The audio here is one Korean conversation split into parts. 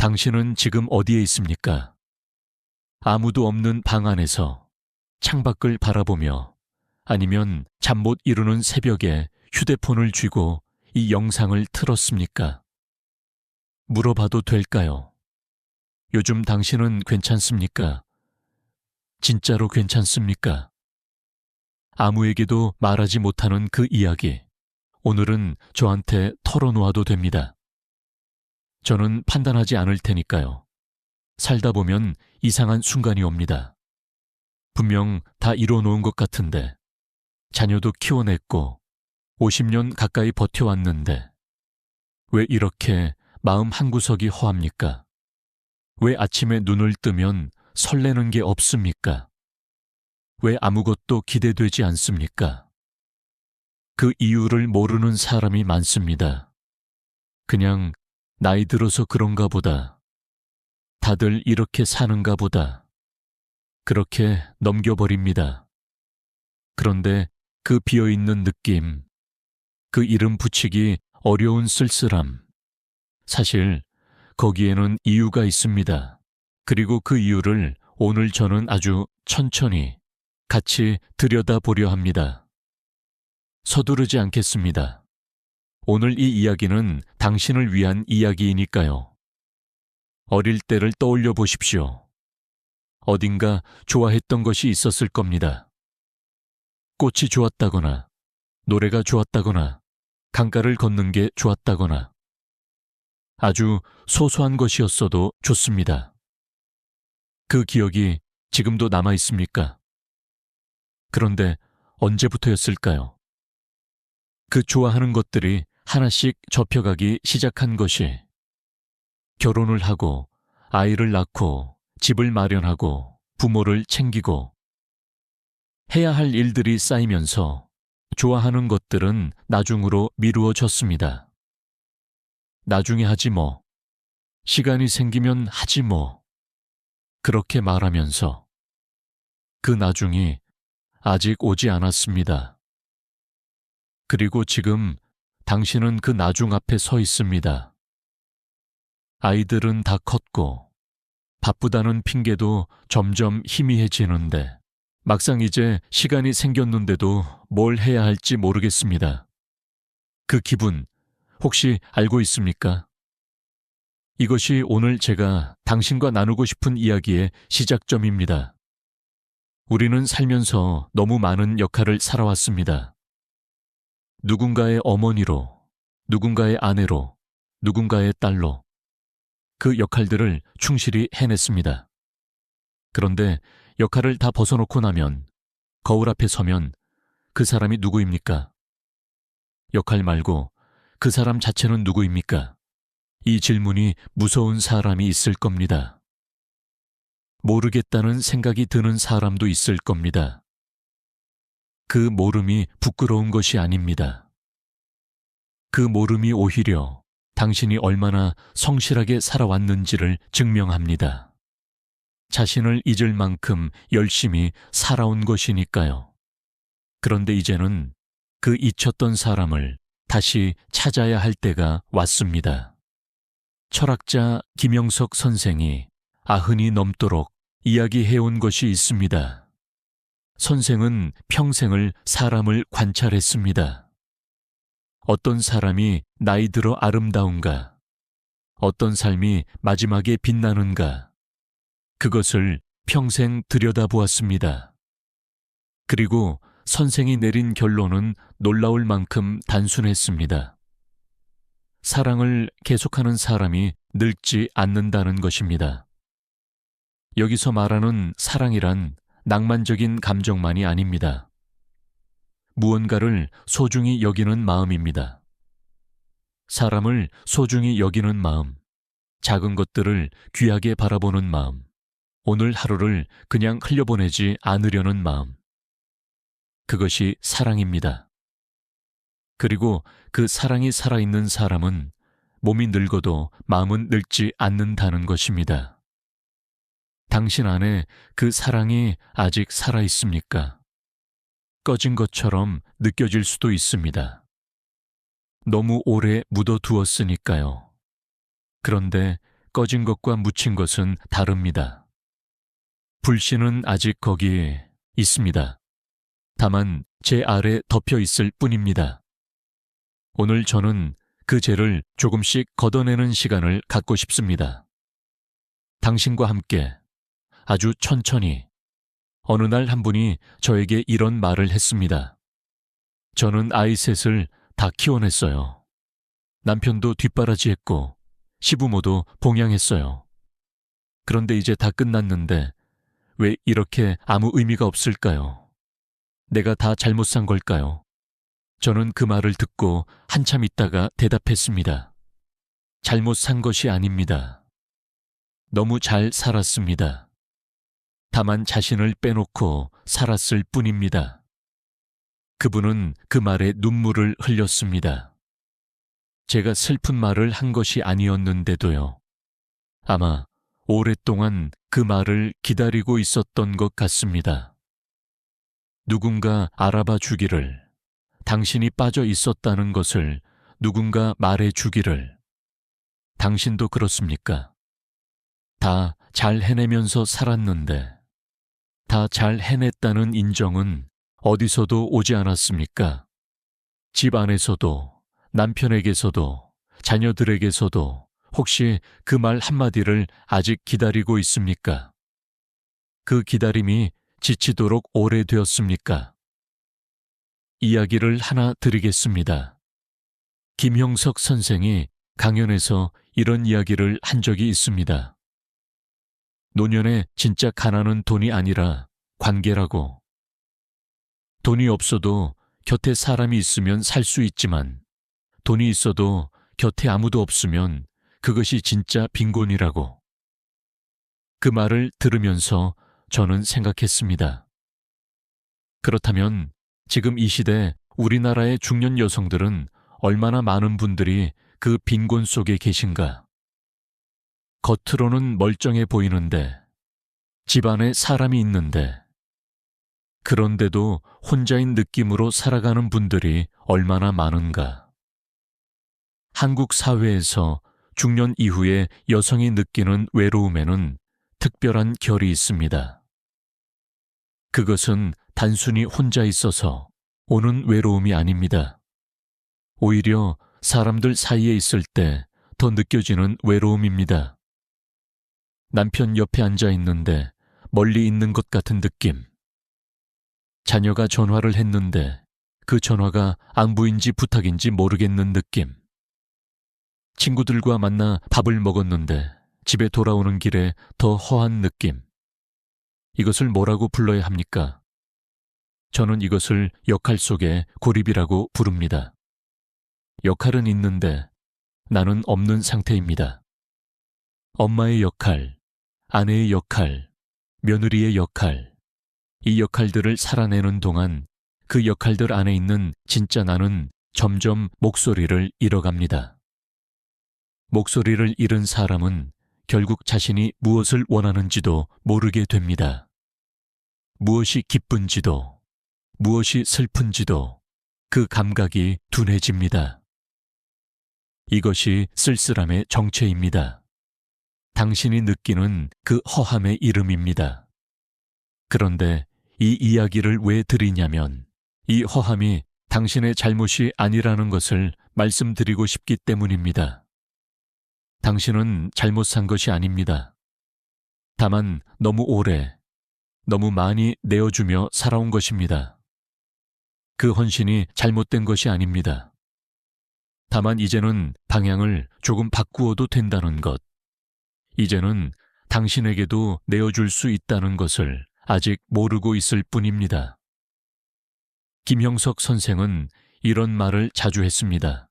당신은 지금 어디에 있습니까? 아무도 없는 방 안에서 창밖을 바라보며 아니면 잠 못 이루는 새벽에 휴대폰을 쥐고 이 영상을 틀었습니까? 물어봐도 될까요? 요즘 당신은 괜찮습니까? 진짜로 괜찮습니까? 아무에게도 말하지 못하는 그 이야기, 오늘은 저한테 털어놓아도 됩니다. 저는 판단하지 않을 테니까요. 살다 보면 이상한 순간이 옵니다. 분명 다 이뤄놓은 것 같은데, 자녀도 키워냈고 50년 가까이 버텨왔는데 왜 이렇게 마음 한구석이 허합니까? 왜 아침에 눈을 뜨면 설레는 게 없습니까? 왜 아무것도 기대되지 않습니까? 그 이유를 모르는 사람이 많습니다. 그냥 나이 들어서 그런가 보다. 다들 이렇게 사는가 보다. 그렇게 넘겨버립니다. 그런데 그 비어있는 느낌, 그 이름 붙이기 어려운 쓸쓸함, 사실 거기에는 이유가 있습니다. 그리고 그 이유를 오늘 저는 아주 천천히 같이 들여다보려 합니다. 서두르지 않겠습니다. 오늘 이 이야기는 당신을 위한 이야기이니까요. 어릴 때를 떠올려 보십시오. 어딘가 좋아했던 것이 있었을 겁니다. 꽃이 좋았다거나, 노래가 좋았다거나, 강가를 걷는 게 좋았다거나, 아주 소소한 것이었어도 좋습니다. 그 기억이 지금도 남아 있습니까? 그런데 언제부터였을까요? 그 좋아하는 것들이 하나씩 접혀가기 시작한 것이 결혼을 하고 아이를 낳고 집을 마련하고 부모를 챙기고 해야 할 일들이 쌓이면서 좋아하는 것들은 나중으로 미루어졌습니다. 나중에 하지 뭐, 시간이 생기면 하지 뭐, 그렇게 말하면서 그 나중이 아직 오지 않았습니다. 그리고 지금 당신은 그 나중 앞에 서 있습니다. 아이들은 다 컸고 바쁘다는 핑계도 점점 희미해지는데 막상 이제 시간이 생겼는데도 뭘 해야 할지 모르겠습니다. 그 기분 혹시 알고 있습니까? 이것이 오늘 제가 당신과 나누고 싶은 이야기의 시작점입니다. 우리는 살면서 너무 많은 역할을 살아왔습니다. 누군가의 어머니로, 누군가의 아내로, 누군가의 딸로 그 역할들을 충실히 해냈습니다. 그런데 역할을 다 벗어놓고 나면 거울 앞에 서면 그 사람이 누구입니까? 역할 말고 그 사람 자체는 누구입니까? 이 질문이 무서운 사람이 있을 겁니다. 모르겠다는 생각이 드는 사람도 있을 겁니다. 그 모름이 부끄러운 것이 아닙니다. 그 모름이 오히려 당신이 얼마나 성실하게 살아왔는지를 증명합니다. 자신을 잊을 만큼 열심히 살아온 것이니까요. 그런데 이제는 그 잊혔던 사람을 다시 찾아야 할 때가 왔습니다. 철학자 김영석 선생이 90이 넘도록 이야기해온 것이 있습니다. 선생은 평생을 사람을 관찰했습니다. 어떤 사람이 나이 들어 아름다운가? 어떤 삶이 마지막에 빛나는가? 그것을 평생 들여다보았습니다. 그리고 선생이 내린 결론은 놀라울 만큼 단순했습니다. 사랑을 계속하는 사람이 늙지 않는다는 것입니다. 여기서 말하는 사랑이란 낭만적인 감정만이 아닙니다. 무언가를 소중히 여기는 마음입니다. 사람을 소중히 여기는 마음, 작은 것들을 귀하게 바라보는 마음, 오늘 하루를 그냥 흘려보내지 않으려는 마음. 그것이 사랑입니다. 그리고 그 사랑이 살아있는 사람은 몸이 늙어도 마음은 늙지 않는다는 것입니다. 당신 안에 그 사랑이 아직 살아있습니까? 꺼진 것처럼 느껴질 수도 있습니다. 너무 오래 묻어두었으니까요. 그런데 꺼진 것과 묻힌 것은 다릅니다. 불씨는 아직 거기 있습니다. 다만 제 아래 덮여 있을 뿐입니다. 오늘 저는 그 죄를 조금씩 걷어내는 시간을 갖고 싶습니다. 당신과 함께 아주 천천히. 어느 날 한 분이 저에게 이런 말을 했습니다. 저는 아이 셋을 다 키워냈어요. 남편도 뒷바라지했고 시부모도 봉양했어요. 그런데 이제 다 끝났는데 왜 이렇게 아무 의미가 없을까요? 내가 다 잘못 산 걸까요? 저는 그 말을 듣고 한참 있다가 대답했습니다. 잘못 산 것이 아닙니다. 너무 잘 살았습니다. 다만 자신을 빼놓고 살았을 뿐입니다. 그분은 그 말에 눈물을 흘렸습니다. 제가 슬픈 말을 한 것이 아니었는데도요. 아마 오랫동안 그 말을 기다리고 있었던 것 같습니다. 누군가 알아봐 주기를, 당신이 빠져 있었다는 것을 누군가 말해 주기를. 당신도 그렇습니까? 다 잘 해내면서 살았는데, 다 잘 해냈다는 인정은 어디서도 오지 않았습니까? 집 안에서도, 남편에게서도, 자녀들에게서도 혹시 그 말 한마디를 아직 기다리고 있습니까? 그 기다림이 지치도록 오래되었습니까? 이야기를 하나 드리겠습니다. 김형석 선생이 강연에서 이런 이야기를 한 적이 있습니다. 노년에 진짜 가난은 돈이 아니라 관계라고. 돈이 없어도 곁에 사람이 있으면 살 수 있지만 돈이 있어도 곁에 아무도 없으면 그것이 진짜 빈곤이라고. 그 말을 들으면서 저는 생각했습니다. 그렇다면 지금 이 시대 우리나라의 중년 여성들은 얼마나 많은 분들이 그 빈곤 속에 계신가. 겉으로는 멀쩡해 보이는데, 집안에 사람이 있는데, 그런데도 혼자인 느낌으로 살아가는 분들이 얼마나 많은가. 한국 사회에서 중년 이후에 여성이 느끼는 외로움에는 특별한 결이 있습니다. 그것은 단순히 혼자 있어서 오는 외로움이 아닙니다. 오히려 사람들 사이에 있을 때 더 느껴지는 외로움입니다. 남편 옆에 앉아 있는데 멀리 있는 것 같은 느낌. 자녀가 전화를 했는데 그 전화가 안부인지 부탁인지 모르겠는 느낌. 친구들과 만나 밥을 먹었는데 집에 돌아오는 길에 더 허한 느낌. 이것을 뭐라고 불러야 합니까? 저는 이것을 역할 속의 고립이라고 부릅니다. 역할은 있는데 나는 없는 상태입니다. 엄마의 역할, 아내의 역할, 며느리의 역할, 이 역할들을 살아내는 동안 그 역할들 안에 있는 진짜 나는 점점 목소리를 잃어갑니다. 목소리를 잃은 사람은 결국 자신이 무엇을 원하는지도 모르게 됩니다. 무엇이 기쁜지도, 무엇이 슬픈지도 그 감각이 둔해집니다. 이것이 쓸쓸함의 정체입니다. 당신이 느끼는 그 허함의 이름입니다. 그런데 이 이야기를 왜 드리냐면 이 허함이 당신의 잘못이 아니라는 것을 말씀드리고 싶기 때문입니다. 당신은 잘못 산 것이 아닙니다. 다만 너무 오래, 너무 많이 내어주며 살아온 것입니다. 그 헌신이 잘못된 것이 아닙니다. 다만 이제는 방향을 조금 바꾸어도 된다는 것, 이제는 당신에게도 내어줄 수 있다는 것을 아직 모르고 있을 뿐입니다. 김형석 선생은 이런 말을 자주 했습니다.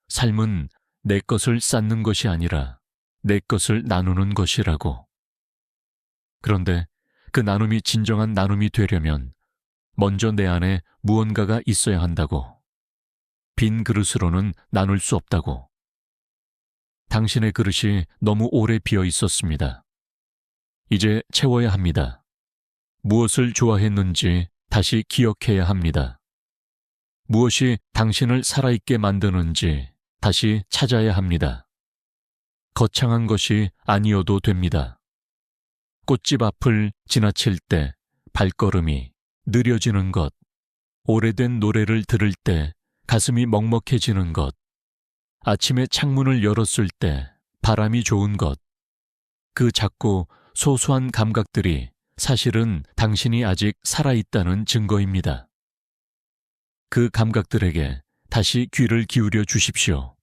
삶은 내 것을 쌓는 것이 아니라 내 것을 나누는 것이라고. 그런데 그 나눔이 진정한 나눔이 되려면 먼저 내 안에 무언가가 있어야 한다고. 빈 그릇으로는 나눌 수 없다고. 당신의 그릇이 너무 오래 비어 있었습니다. 이제 채워야 합니다. 무엇을 좋아했는지 다시 기억해야 합니다. 무엇이 당신을 살아있게 만드는지 다시 찾아야 합니다. 거창한 것이 아니어도 됩니다. 꽃집 앞을 지나칠 때 발걸음이 느려지는 것, 오래된 노래를 들을 때 가슴이 먹먹해지는 것, 아침에 창문을 열었을 때 바람이 좋은 것, 그 작고 소소한 감각들이 사실은 당신이 아직 살아있다는 증거입니다. 그 감각들에게 다시 귀를 기울여 주십시오.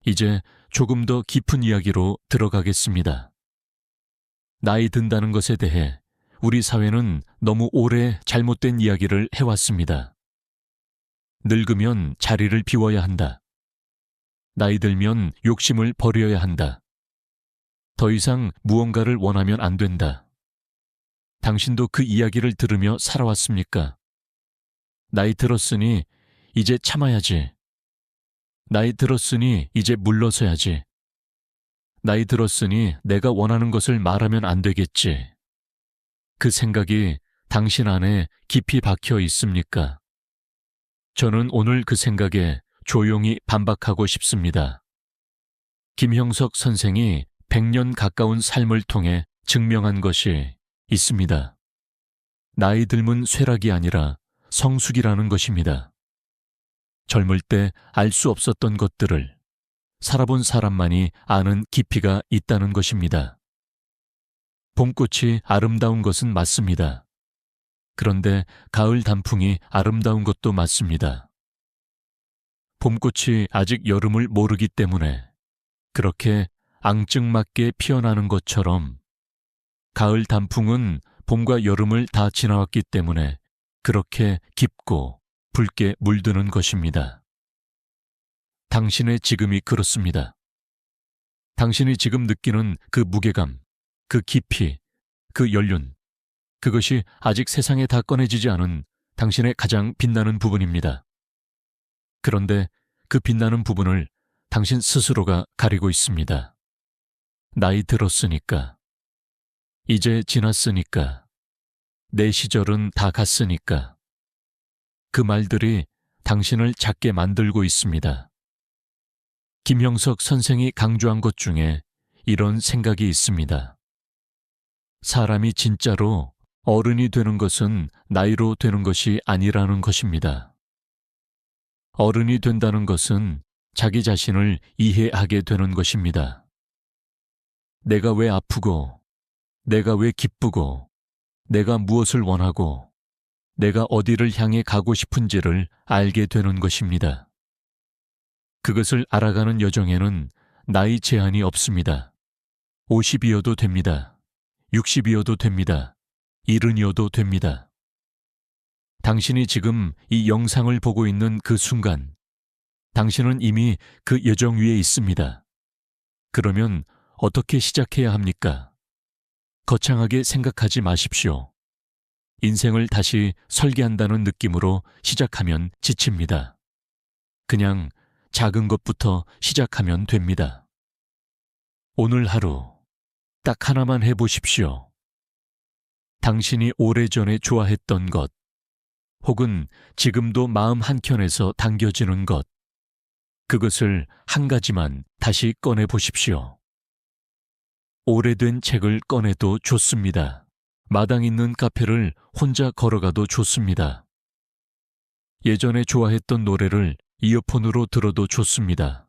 이제 조금 더 깊은 이야기로 들어가겠습니다. 나이 든다는 것에 대해 우리 사회는 너무 오래 잘못된 이야기를 해왔습니다. 늙으면 자리를 비워야 한다. 나이 들면 욕심을 버려야 한다. 더 이상 무언가를 원하면 안 된다. 당신도 그 이야기를 들으며 살아왔습니까? 나이 들었으니 이제 참아야지. 나이 들었으니 이제 물러서야지. 나이 들었으니 내가 원하는 것을 말하면 안 되겠지. 그 생각이 당신 안에 깊이 박혀 있습니까? 저는 오늘 그 생각에 조용히 반박하고 싶습니다. 김형석 선생이 100년 가까운 삶을 통해 증명한 것이 있습니다. 나이 들면 쇠락이 아니라 성숙이라는 것입니다. 젊을 때 알 수 없었던 것들을 살아본 사람만이 아는 깊이가 있다는 것입니다. 봄꽃이 아름다운 것은 맞습니다. 그런데 가을 단풍이 아름다운 것도 맞습니다. 봄꽃이 아직 여름을 모르기 때문에 그렇게 앙증맞게 피어나는 것처럼 가을 단풍은 봄과 여름을 다 지나왔기 때문에 그렇게 깊고 붉게 물드는 것입니다. 당신의 지금이 그렇습니다. 당신이 지금 느끼는 그 무게감, 그 깊이, 그 연륜, 그것이 아직 세상에 다 꺼내지지 않은 당신의 가장 빛나는 부분입니다. 그런데 그 빛나는 부분을 당신 스스로가 가리고 있습니다. 나이 들었으니까, 이제 지났으니까, 내 시절은 다 갔으니까. 그 말들이 당신을 작게 만들고 있습니다. 김형석 선생이 강조한 것 중에 이런 생각이 있습니다. 사람이 진짜로 어른이 되는 것은 나이로 되는 것이 아니라는 것입니다. 어른이 된다는 것은 자기 자신을 이해하게 되는 것입니다. 내가 왜 아프고, 내가 왜 기쁘고, 내가 무엇을 원하고, 내가 어디를 향해 가고 싶은지를 알게 되는 것입니다. 그것을 알아가는 여정에는 나이 제한이 없습니다. 50이어도 됩니다. 60이어도 됩니다. 70이어도 됩니다. 당신이 지금 이 영상을 보고 있는 그 순간, 당신은 이미 그 여정 위에 있습니다. 그러면 어떻게 시작해야 합니까? 거창하게 생각하지 마십시오. 인생을 다시 설계한다는 느낌으로 시작하면 지칩니다. 그냥 작은 것부터 시작하면 됩니다. 오늘 하루 딱 하나만 해보십시오. 당신이 오래전에 좋아했던 것, 혹은 지금도 마음 한켠에서 당겨지는 것, 그것을 한 가지만 다시 꺼내보십시오. 오래된 책을 꺼내도 좋습니다. 마당 있는 카페를 혼자 걸어가도 좋습니다. 예전에 좋아했던 노래를 이어폰으로 들어도 좋습니다.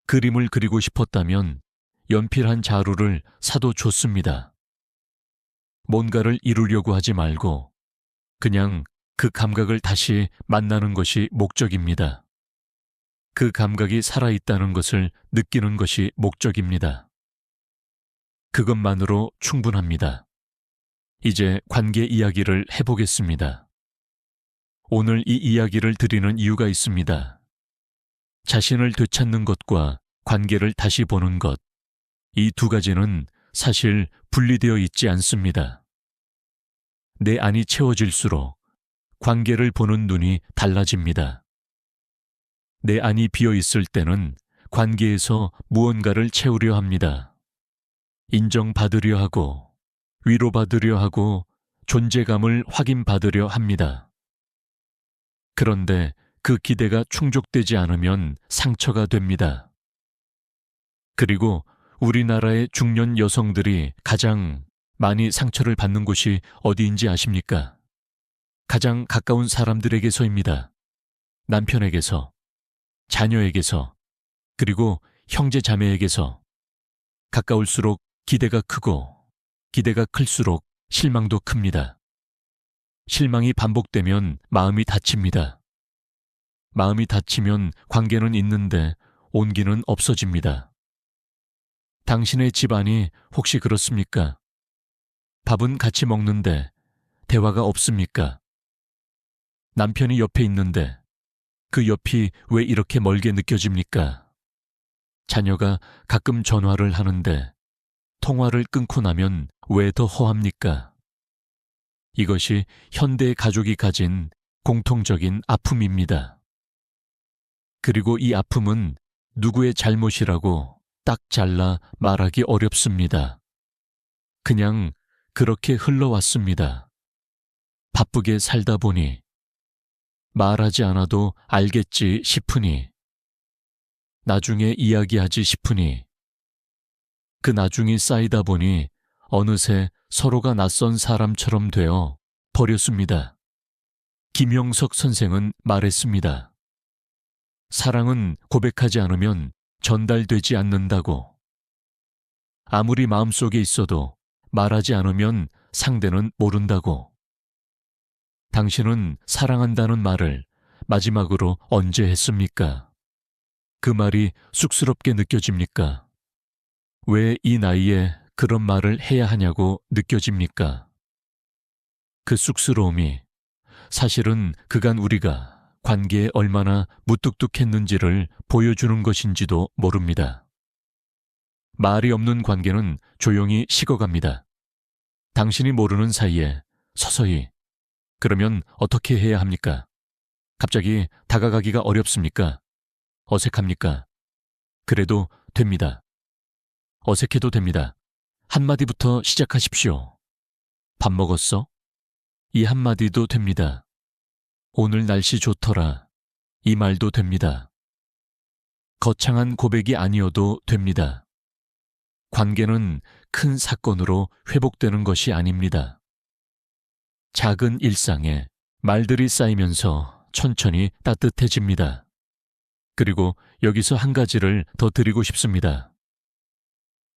그림을 그리고 싶었다면 연필 한 자루를 사도 좋습니다. 뭔가를 이루려고 하지 말고 그냥 그 감각을 다시 만나는 것이 목적입니다. 그 감각이 살아있다는 것을 느끼는 것이 목적입니다. 그것만으로 충분합니다. 이제 관계 이야기를 해보겠습니다. 오늘 이 이야기를 드리는 이유가 있습니다. 자신을 되찾는 것과 관계를 다시 보는 것, 이 두 가지는 사실 분리되어 있지 않습니다. 내 안이 채워질수록 관계를 보는 눈이 달라집니다. 내 안이 비어 있을 때는 관계에서 무언가를 채우려 합니다. 인정받으려 하고, 위로받으려 하고, 존재감을 확인받으려 합니다. 그런데 그 기대가 충족되지 않으면 상처가 됩니다. 그리고 우리나라의 중년 여성들이 가장 많이 상처를 받는 곳이 어디인지 아십니까? 가장 가까운 사람들에게서입니다. 남편에게서, 자녀에게서, 그리고 형제 자매에게서. 가까울수록 기대가 크고, 기대가 클수록 실망도 큽니다. 실망이 반복되면 마음이 다칩니다. 마음이 다치면 관계는 있는데 온기는 없어집니다. 당신의 집안이 혹시 그렇습니까? 밥은 같이 먹는데 대화가 없습니까? 남편이 옆에 있는데 그 옆이 왜 이렇게 멀게 느껴집니까? 자녀가 가끔 전화를 하는데 통화를 끊고 나면 왜 더 허합니까? 이것이 현대 가족이 가진 공통적인 아픔입니다. 그리고 이 아픔은 누구의 잘못이라고 딱 잘라 말하기 어렵습니다. 그냥 그렇게 흘러왔습니다. 바쁘게 살다 보니, 말하지 않아도 알겠지 싶으니, 나중에 이야기하지 싶으니, 그 나중이 쌓이다 보니 어느새 서로가 낯선 사람처럼 되어 버렸습니다. 김영석 선생은 말했습니다. 사랑은 고백하지 않으면 전달되지 않는다고. 아무리 마음속에 있어도 말하지 않으면 상대는 모른다고. 당신은 사랑한다는 말을 마지막으로 언제 했습니까? 그 말이 쑥스럽게 느껴집니까? 왜 이 나이에 그런 말을 해야 하냐고 느껴집니까? 그 쑥스러움이 사실은 그간 우리가 관계에 얼마나 무뚝뚝했는지를 보여주는 것인지도 모릅니다. 말이 없는 관계는 조용히 식어갑니다. 당신이 모르는 사이에 서서히. 그러면 어떻게 해야 합니까? 갑자기 다가가기가 어렵습니까? 어색합니까? 그래도 됩니다. 어색해도 됩니다. 한마디부터 시작하십시오. 밥 먹었어? 이 한마디도 됩니다. 오늘 날씨 좋더라. 이 말도 됩니다. 거창한 고백이 아니어도 됩니다. 관계는 큰 사건으로 회복되는 것이 아닙니다. 작은 일상에 말들이 쌓이면서 천천히 따뜻해집니다. 그리고 여기서 한 가지를 더 드리고 싶습니다.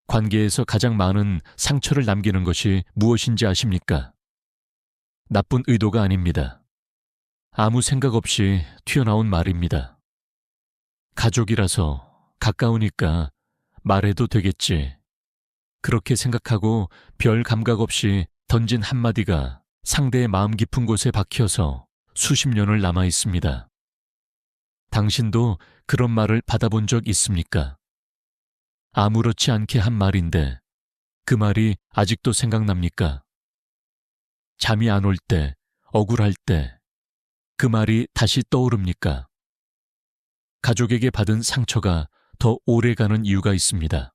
관계에서 가장 많은 상처를 남기는 것이 무엇인지 아십니까? 나쁜 의도가 아닙니다. 아무 생각 없이 튀어나온 말입니다. 가족이라서 가까우니까 말해도 되겠지. 그렇게 생각하고 별 감각 없이 던진 한마디가 상대의 마음 깊은 곳에 박혀서 수십 년을 남아 있습니다. 당신도 그런 말을 받아본 적 있습니까? 아무렇지 않게 한 말인데 그 말이 아직도 생각납니까? 잠이 안 올 때, 억울할 때 그 말이 다시 떠오릅니까? 가족에게 받은 상처가 더 오래가는 이유가 있습니다.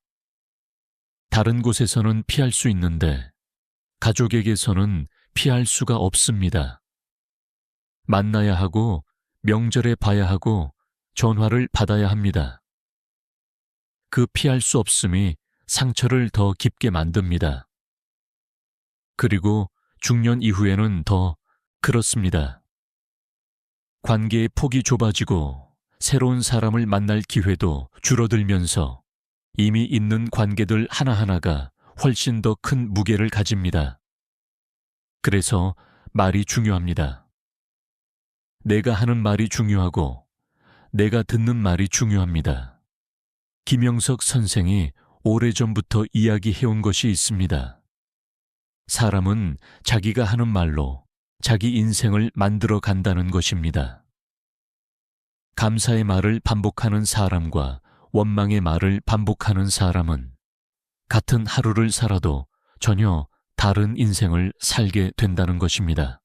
다른 곳에서는 피할 수 있는데 가족에게서는 피할 수가 없습니다. 만나야 하고 명절에 봐야 하고 전화를 받아야 합니다. 그 피할 수 없음이 상처를 더 깊게 만듭니다. 그리고 중년 이후에는 더 그렇습니다. 관계의 폭이 좁아지고 새로운 사람을 만날 기회도 줄어들면서 이미 있는 관계들 하나하나가 훨씬 더 큰 무게를 가집니다. 그래서 말이 중요합니다. 내가 하는 말이 중요하고 내가 듣는 말이 중요합니다. 김영석 선생이 오래전부터 이야기해온 것이 있습니다. 사람은 자기가 하는 말로 자기 인생을 만들어 간다는 것입니다. 감사의 말을 반복하는 사람과 원망의 말을 반복하는 사람은 같은 하루를 살아도 전혀 다른 인생을 살게 된다는 것입니다.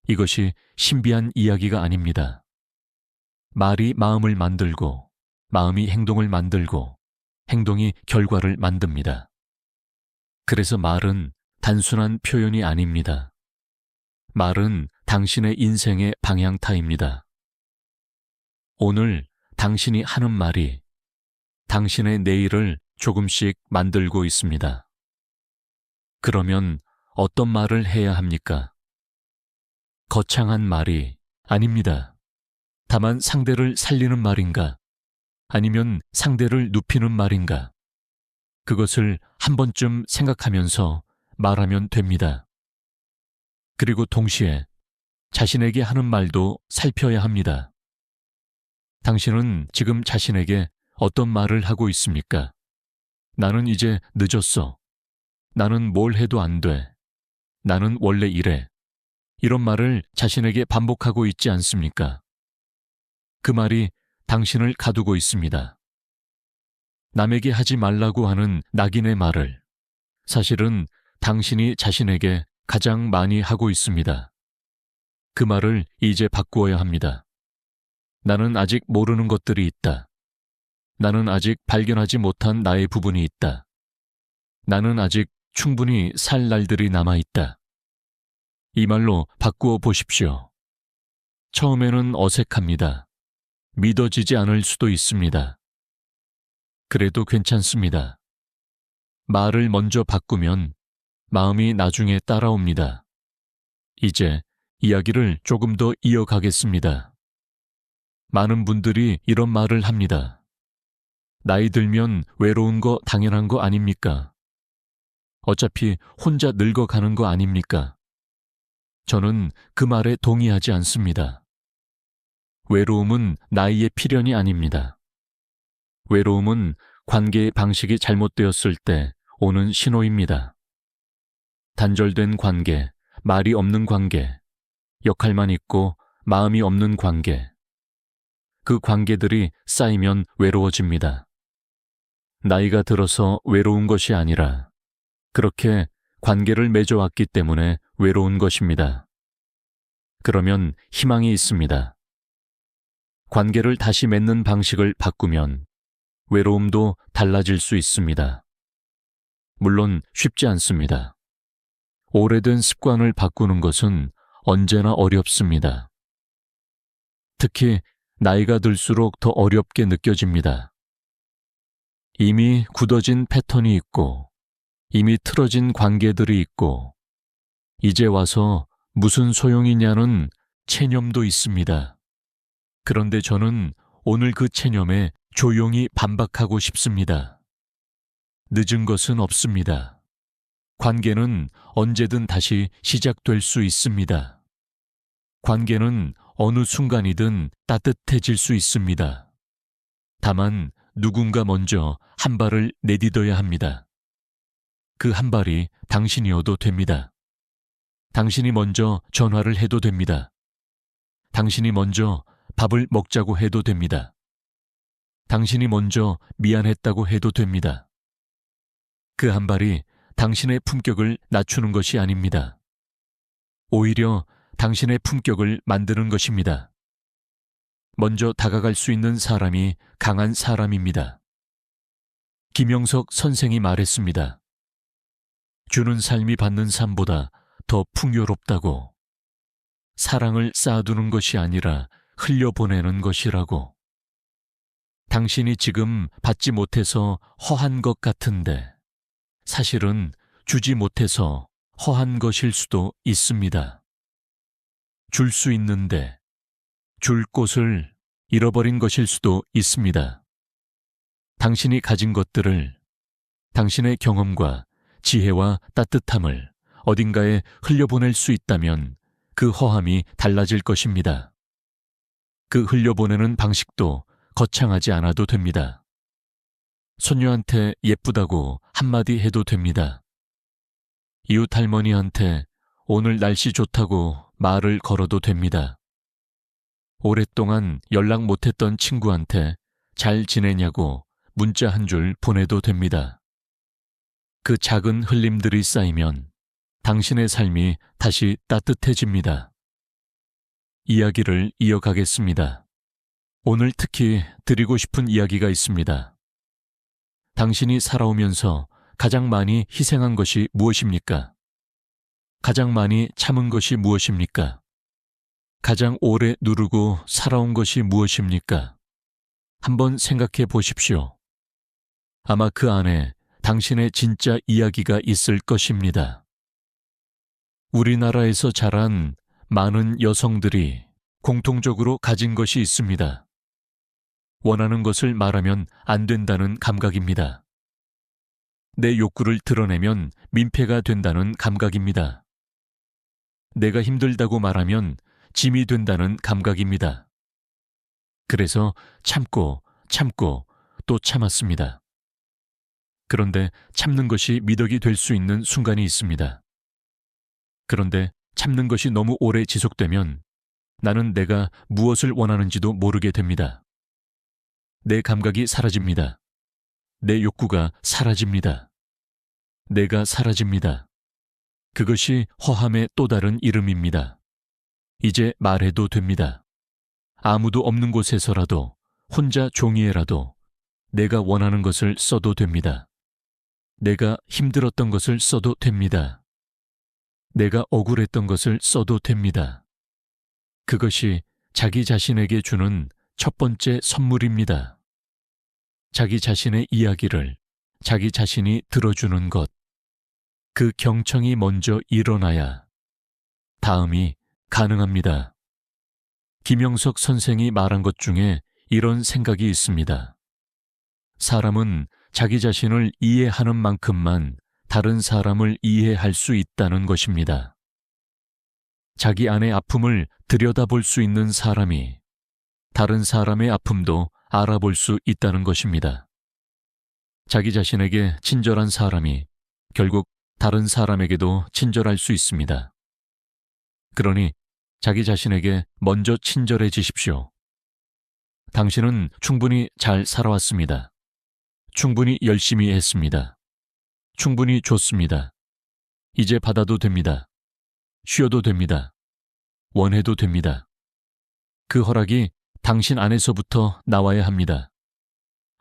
이것이 신비한 이야기가 아닙니다. 말이 마음을 만들고 마음이 행동을 만들고 행동이 결과를 만듭니다. 그래서 말은 단순한 표현이 아닙니다. 말은 당신의 인생의 방향타입니다. 오늘 당신이 하는 말이 당신의 내일을 조금씩 만들고 있습니다. 그러면 어떤 말을 해야 합니까? 거창한 말이 아닙니다. 다만 상대를 살리는 말인가? 아니면 상대를 눕히는 말인가? 그것을 한 번쯤 생각하면서 말하면 됩니다. 그리고 동시에 자신에게 하는 말도 살펴야 합니다. 당신은 지금 자신에게 어떤 말을 하고 있습니까? 나는 이제 늦었어. 나는 뭘 해도 안 돼. 나는 원래 이래. 이런 말을 자신에게 반복하고 있지 않습니까? 그 말이 당신을 가두고 있습니다. 남에게 하지 말라고 하는 낙인의 말을 사실은 당신이 자신에게 가장 많이 하고 있습니다. 그 말을 이제 바꾸어야 합니다. 나는 아직 모르는 것들이 있다. 나는 아직 발견하지 못한 나의 부분이 있다. 나는 아직 충분히 살 날들이 남아있다. 이 말로 바꾸어 보십시오. 처음에는 어색합니다. 믿어지지 않을 수도 있습니다. 그래도 괜찮습니다. 말을 먼저 바꾸면 마음이 나중에 따라옵니다. 이제 이야기를 조금 더 이어가겠습니다. 많은 분들이 이런 말을 합니다. 나이 들면 외로운 거 당연한 거 아닙니까? 어차피 혼자 늙어가는 거 아닙니까? 저는 그 말에 동의하지 않습니다. 외로움은 나이의 필연이 아닙니다. 외로움은 관계의 방식이 잘못되었을 때 오는 신호입니다. 단절된 관계, 말이 없는 관계, 역할만 있고 마음이 없는 관계. 그 관계들이 쌓이면 외로워집니다. 나이가 들어서 외로운 것이 아니라 그렇게 관계를 맺어왔기 때문에 외로운 것입니다. 그러면 희망이 있습니다. 관계를 다시 맺는 방식을 바꾸면 외로움도 달라질 수 있습니다. 물론 쉽지 않습니다. 오래된 습관을 바꾸는 것은 언제나 어렵습니다. 특히 나이가 들수록 더 어렵게 느껴집니다. 이미 굳어진 패턴이 있고 이미 틀어진 관계들이 있고 이제 와서 무슨 소용이냐는 체념도 있습니다. 그런데 저는 오늘 그 체념에 조용히 반박하고 싶습니다. 늦은 것은 없습니다. 관계는 언제든 다시 시작될 수 있습니다. 관계는 어느 순간이든 따뜻해질 수 있습니다. 다만 누군가 먼저 한 발을 내딛어야 합니다. 그 한 발이 당신이어도 됩니다. 당신이 먼저 전화를 해도 됩니다. 당신이 먼저 밥을 먹자고 해도 됩니다. 당신이 먼저 미안했다고 해도 됩니다. 그 한 발이 당신의 품격을 낮추는 것이 아닙니다. 오히려 당신의 품격을 만드는 것입니다. 먼저 다가갈 수 있는 사람이 강한 사람입니다. 김영석 선생이 말했습니다. 주는 삶이 받는 삶보다 더 풍요롭다고. 사랑을 쌓아두는 것이 아니라 흘려보내는 것이라고. 당신이 지금 받지 못해서 허한 것 같은데 사실은 주지 못해서 허한 것일 수도 있습니다. 줄 수 있는데 줄 곳을 잃어버린 것일 수도 있습니다. 당신이 가진 것들을, 당신의 경험과 지혜와 따뜻함을 어딘가에 흘려보낼 수 있다면 그 허함이 달라질 것입니다. 그 흘려보내는 방식도 거창하지 않아도 됩니다. 손녀한테 예쁘다고 한마디 해도 됩니다. 이웃 할머니한테 오늘 날씨 좋다고 말을 걸어도 됩니다. 오랫동안 연락 못했던 친구한테 잘 지내냐고 문자 한 줄 보내도 됩니다. 그 작은 흘림들이 쌓이면 당신의 삶이 다시 따뜻해집니다. 이야기를 이어가겠습니다. 오늘 특히 드리고 싶은 이야기가 있습니다. 당신이 살아오면서 가장 많이 희생한 것이 무엇입니까? 가장 많이 참은 것이 무엇입니까? 가장 오래 누르고 살아온 것이 무엇입니까? 한번 생각해 보십시오. 아마 그 안에 당신의 진짜 이야기가 있을 것입니다. 우리나라에서 자란 많은 여성들이 공통적으로 가진 것이 있습니다. 원하는 것을 말하면 안 된다는 감각입니다. 내 욕구를 드러내면 민폐가 된다는 감각입니다. 내가 힘들다고 말하면 짐이 된다는 감각입니다. 그래서 참고 또 참았습니다. 그런데 참는 것이 미덕이 될 수 있는 순간이 있습니다. 그런데 참는 것이 너무 오래 지속되면 나는 내가 무엇을 원하는지도 모르게 됩니다. 내 감각이 사라집니다. 내 욕구가 사라집니다. 내가 사라집니다. 그것이 허함의 또 다른 이름입니다. 이제 말해도 됩니다. 아무도 없는 곳에서라도 혼자 종이에라도 내가 원하는 것을 써도 됩니다. 내가 힘들었던 것을 써도 됩니다. 내가 억울했던 것을 써도 됩니다. 그것이 자기 자신에게 주는 첫 번째 선물입니다. 자기 자신의 이야기를 자기 자신이 들어주는 것. 그 경청이 먼저 일어나야 다음이 가능합니다. 김영석 선생이 말한 것 중에 이런 생각이 있습니다. 사람은 자기 자신을 이해하는 만큼만 다른 사람을 이해할 수 있다는 것입니다. 자기 안의 아픔을 들여다볼 수 있는 사람이 다른 사람의 아픔도 알아볼 수 있다는 것입니다. 자기 자신에게 친절한 사람이 결국 다른 사람에게도 친절할 수 있습니다. 그러니 자기 자신에게 먼저 친절해지십시오. 당신은 충분히 잘 살아왔습니다. 충분히 열심히 했습니다. 충분히 좋습니다. 이제 받아도 됩니다. 쉬어도 됩니다. 원해도 됩니다. 그 허락이 당신 안에서부터 나와야 합니다.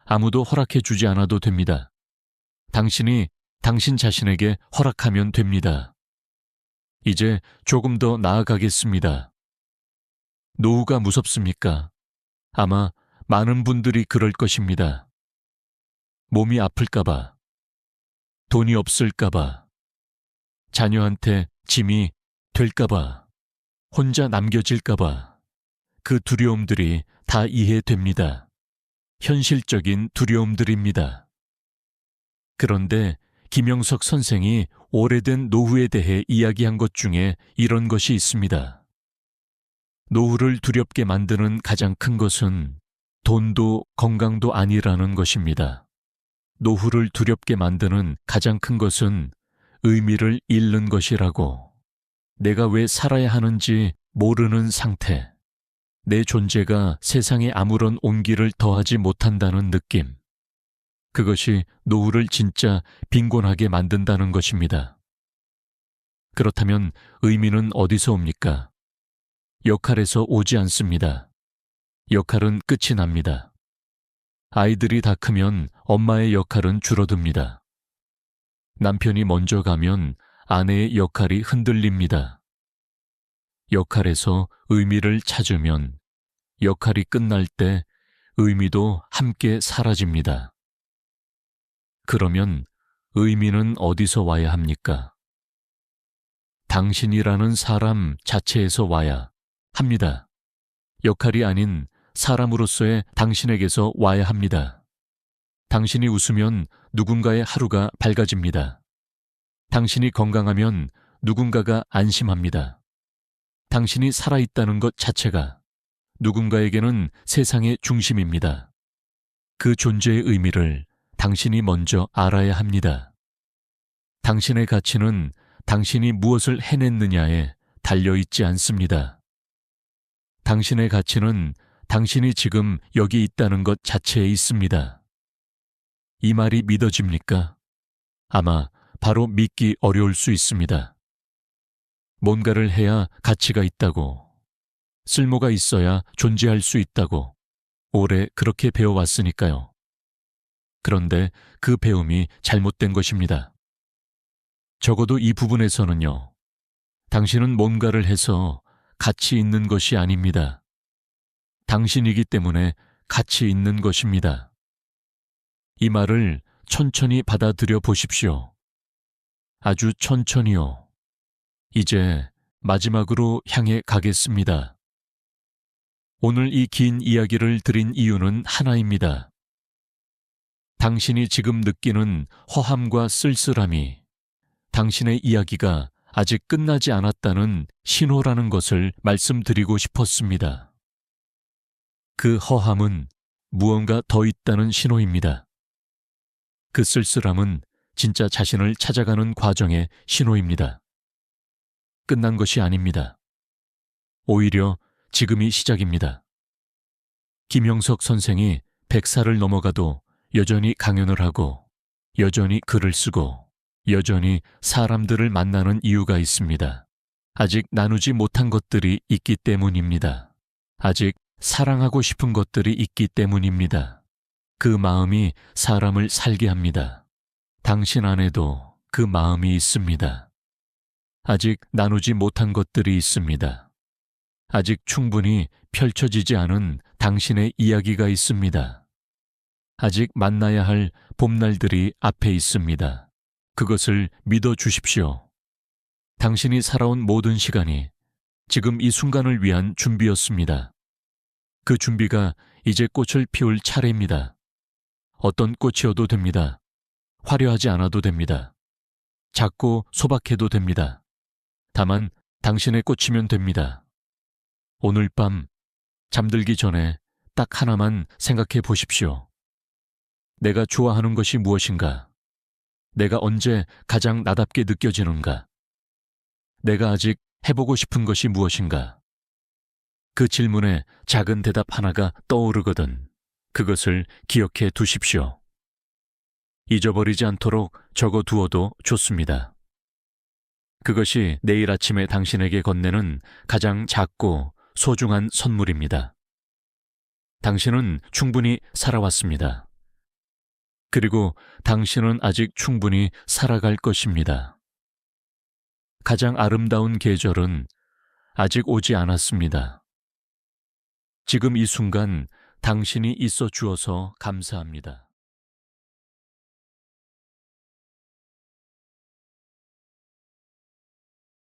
아무도 허락해 주지 않아도 됩니다. 당신이 당신 자신에게 허락하면 됩니다. 이제 조금 더 나아가겠습니다. 노후가 무섭습니까? 아마 많은 분들이 그럴 것입니다. 몸이 아플까봐, 돈이 없을까봐, 자녀한테 짐이 될까봐, 혼자 남겨질까봐, 그 두려움들이 다 이해됩니다. 현실적인 두려움들입니다. 그런데 김영석 선생이 오래된 노후에 대해 이야기한 것 중에 이런 것이 있습니다. 노후를 두렵게 만드는 가장 큰 것은 돈도 건강도 아니라는 것입니다. 노후를 두렵게 만드는 가장 큰 것은 의미를 잃는 것이라고. 내가 왜 살아야 하는지 모르는 상태. 내 존재가 세상에 아무런 온기를 더하지 못한다는 느낌. 그것이 노후를 진짜 빈곤하게 만든다는 것입니다. 그렇다면 의미는 어디서 옵니까? 역할에서 오지 않습니다. 역할은 끝이 납니다. 아이들이 다 크면 엄마의 역할은 줄어듭니다. 남편이 먼저 가면 아내의 역할이 흔들립니다. 역할에서 의미를 찾으면 역할이 끝날 때 의미도 함께 사라집니다. 그러면 의미는 어디서 와야 합니까? 당신이라는 사람 자체에서 와야 합니다. 역할이 아닌 사람으로서의 당신에게서 와야 합니다. 당신이 웃으면 누군가의 하루가 밝아집니다. 당신이 건강하면 누군가가 안심합니다. 당신이 살아있다는 것 자체가 누군가에게는 세상의 중심입니다. 그 존재의 의미를 당신이 먼저 알아야 합니다. 당신의 가치는 당신이 무엇을 해냈느냐에 달려있지 않습니다. 당신의 가치는 당신이 지금 여기 있다는 것 자체에 있습니다. 이 말이 믿어집니까? 아마 바로 믿기 어려울 수 있습니다. 뭔가를 해야 가치가 있다고, 쓸모가 있어야 존재할 수 있다고 오래 그렇게 배워왔으니까요. 그런데 그 배움이 잘못된 것입니다. 적어도 이 부분에서는요. 당신은 뭔가를 해서 가치 있는 것이 아닙니다. 당신이기 때문에 가치 있는 것입니다. 이 말을 천천히 받아들여 보십시오. 아주 천천히요. 이제 마지막으로 향해 가겠습니다. 오늘 이 긴 이야기를 드린 이유는 하나입니다. 당신이 지금 느끼는 허함과 쓸쓸함이 당신의 이야기가 아직 끝나지 않았다는 신호라는 것을 말씀드리고 싶었습니다. 그 허함은 무언가 더 있다는 신호입니다. 그 쓸쓸함은 진짜 자신을 찾아가는 과정의 신호입니다. 끝난 것이 아닙니다. 오히려 지금이 시작입니다. 김영석 선생이 100살을 넘어가도 여전히 강연을 하고 여전히 글을 쓰고 여전히 사람들을 만나는 이유가 있습니다. 아직 나누지 못한 것들이 있기 때문입니다. 아직 사랑하고 싶은 것들이 있기 때문입니다. 그 마음이 사람을 살게 합니다. 당신 안에도 그 마음이 있습니다. 아직 나누지 못한 것들이 있습니다. 아직 충분히 펼쳐지지 않은 당신의 이야기가 있습니다. 아직 만나야 할 봄날들이 앞에 있습니다. 그것을 믿어 주십시오. 당신이 살아온 모든 시간이 지금 이 순간을 위한 준비였습니다. 그 준비가 이제 꽃을 피울 차례입니다. 어떤 꽃이어도 됩니다. 화려하지 않아도 됩니다. 작고 소박해도 됩니다. 다만 당신의 꽃이면 됩니다. 오늘 밤 잠들기 전에 딱 하나만 생각해 보십시오. 내가 좋아하는 것이 무엇인가? 내가 언제 가장 나답게 느껴지는가? 내가 아직 해보고 싶은 것이 무엇인가? 그 질문에 작은 대답 하나가 떠오르거든 그것을 기억해 두십시오. 잊어버리지 않도록 적어두어도 좋습니다. 그것이 내일 아침에 당신에게 건네는 가장 작고 소중한 선물입니다. 당신은 충분히 살아왔습니다. 그리고 당신은 아직 충분히 살아갈 것입니다. 가장 아름다운 계절은 아직 오지 않았습니다. 지금 이 순간 당신이 있어 주어서 감사합니다.